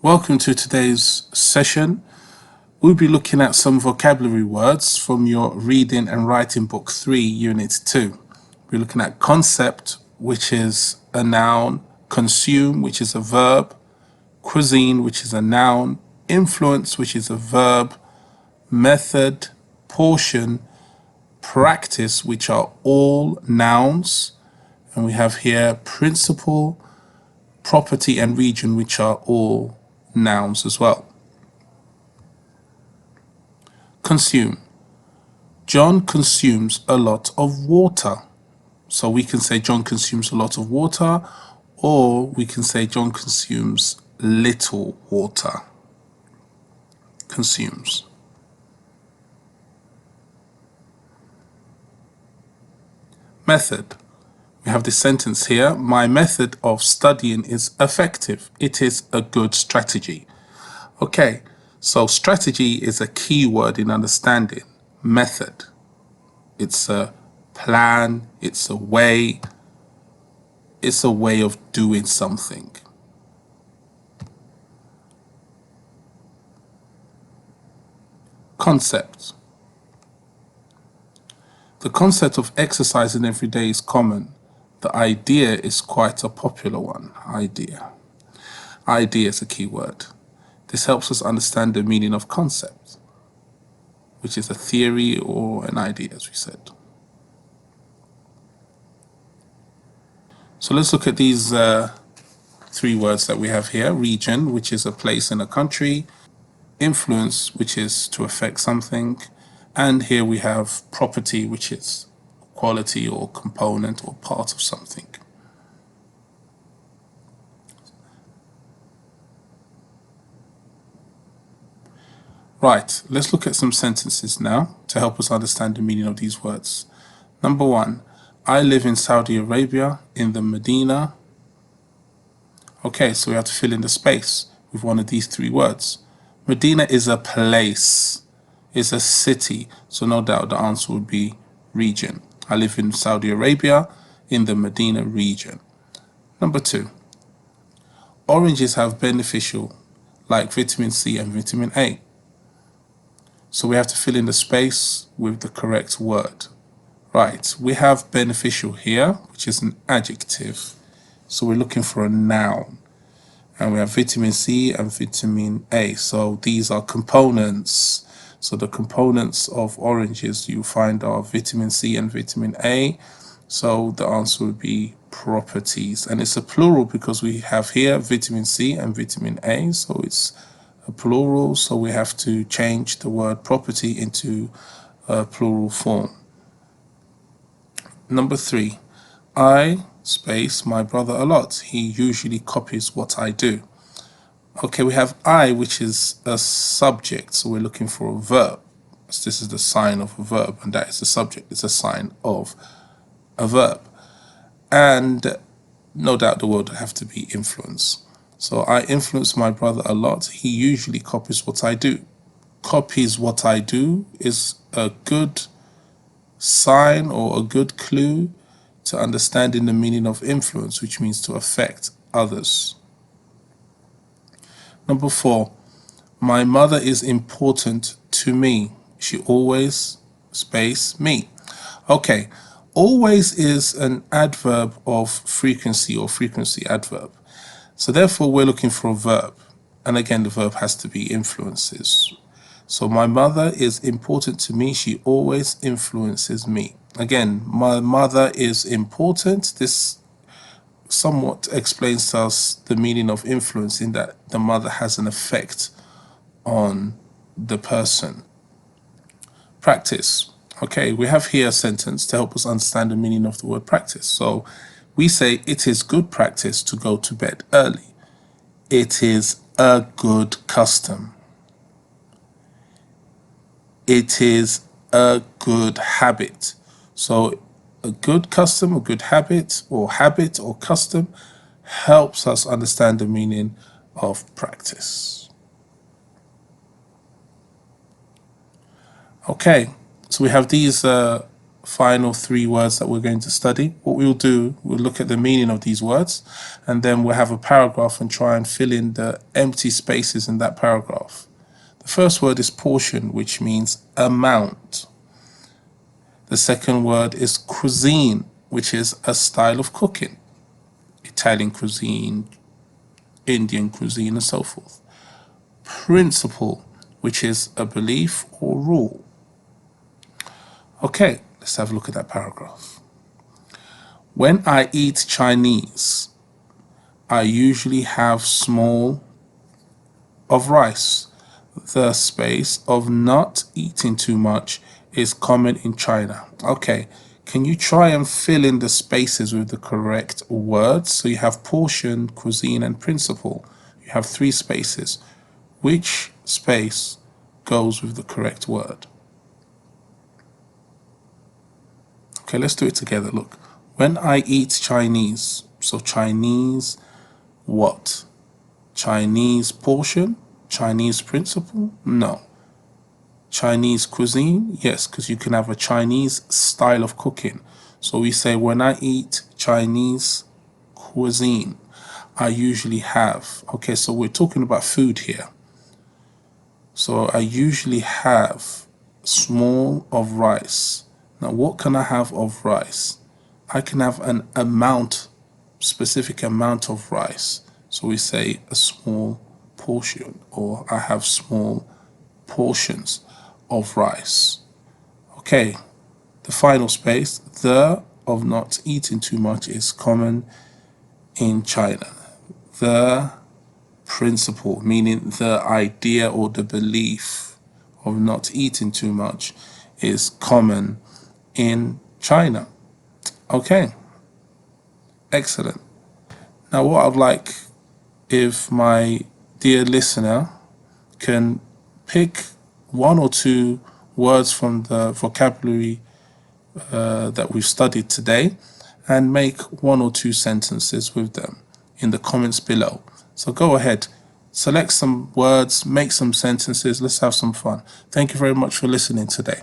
Welcome to today's session. We'll be looking at some vocabulary words from your Reading and Writing Book 3, Unit 2. We're looking at concept, which is a noun, consume, which is a verb, cuisine, which is a noun, influence, which is a verb, method, portion, practice, which are all nouns, and we have here principle, property, and region, which are all nouns as well. Consume. John consumes a lot of water. So we can say John consumes a lot of water, or we can say John consumes little water. Consumes. Method. We have this sentence here. My method of studying is effective. It is a good strategy. Okay, so strategy is a key word in understanding. Method. It's a plan, it's a way of doing something. Concept. The concept of exercising every day is common. The idea is quite a popular one. Idea. Idea is a key word. This helps us understand the meaning of concept, which is a theory or an idea, as we said. So let's look at these three words that we have here. Region, which is a place in a country. Influence, which is to affect something. And here we have property, which is quality or component or part of something. Right, let's look at some sentences now to help us understand the meaning of these words. Number one, I live in Saudi Arabia, in the Medina. Okay, so we have to fill in the space with one of these three words. Medina is a place, is a city, so no doubt the answer would be region. I live in Saudi Arabia, in the Medina region. Number two, oranges have beneficial, like vitamin C and vitamin A. So we have to fill in the space with the correct word. Right, we have beneficial here, which is an adjective. So we're looking for a noun. And we have vitamin C and vitamin A. So these are components. So the components of oranges you find are vitamin C and vitamin A. So the answer would be properties. And it's a plural because we have here vitamin C and vitamin A. So it's a plural. So we have to change the word property into a plural form. Number three, I space my brother a lot. He usually copies what I do. Okay, we have I, which is a subject, so we're looking for a verb. So this is the sign of a verb, and that is the subject. It's a sign of a verb. And no doubt the word would have to be influence. So I influence my brother a lot. He usually copies what I do. Copies what I do is a good sign or a good clue to understanding the meaning of influence, which means to affect others. Number four, my mother is important to me. She always space me. Okay, always is an adverb of frequency or frequency adverb. So therefore we're looking for a verb. And again, the verb has to be influences. So my mother is important to me. She always influences me. Again, my mother is important. This somewhat explains to us the meaning of influence in that the mother has an effect on the person. Practice. Okay, we have here a sentence to help us understand the meaning of the word practice. So we say it is good practice to go to bed early. It is a good custom. It is a good habit. So a good custom, a good habit or custom helps us understand the meaning of practice. Okay, so we have these final 3 words that we're going to study. What we'll do, we'll look at the meaning of these words, and then we'll have a paragraph and try and fill in the empty spaces in that paragraph. The first word is portion, which means amount. The second word is cuisine, which is a style of cooking. Italian cuisine, Indian cuisine, and so forth. Principle, which is a belief or rule. Okay, let's have a look at that paragraph. When I eat Chinese, I usually have small of rice. The space of not eating too much is common in China. Okay, can you try and fill in the spaces with the correct words? So you have portion, cuisine, and principle. You have 3 spaces. Which space goes with the correct word? Okay, let's do it together. Look, when I eat Chinese, so Chinese what? Chinese portion? Chinese principle? No. Chinese cuisine? Yes, because you can have a Chinese style of cooking. So we say when I eat Chinese cuisine, I usually have. Okay, so we're talking about food here. So I usually have small of rice. Now what can I have of rice? I can have an amount, specific amount of rice. So we say a small portion, or I have small portions of rice. Okay, the final space, the of not eating too much is common in China. The principle, meaning the idea or the belief of not eating too much, is common in China. Okay, excellent. Now what I'd like, if my dear listener can pick 1 or 2 words from the vocabulary that we've studied today and make 1 or 2 sentences with them in the comments below. So go ahead, select some words, make some sentences, let's have some fun. Thank you very much for listening today.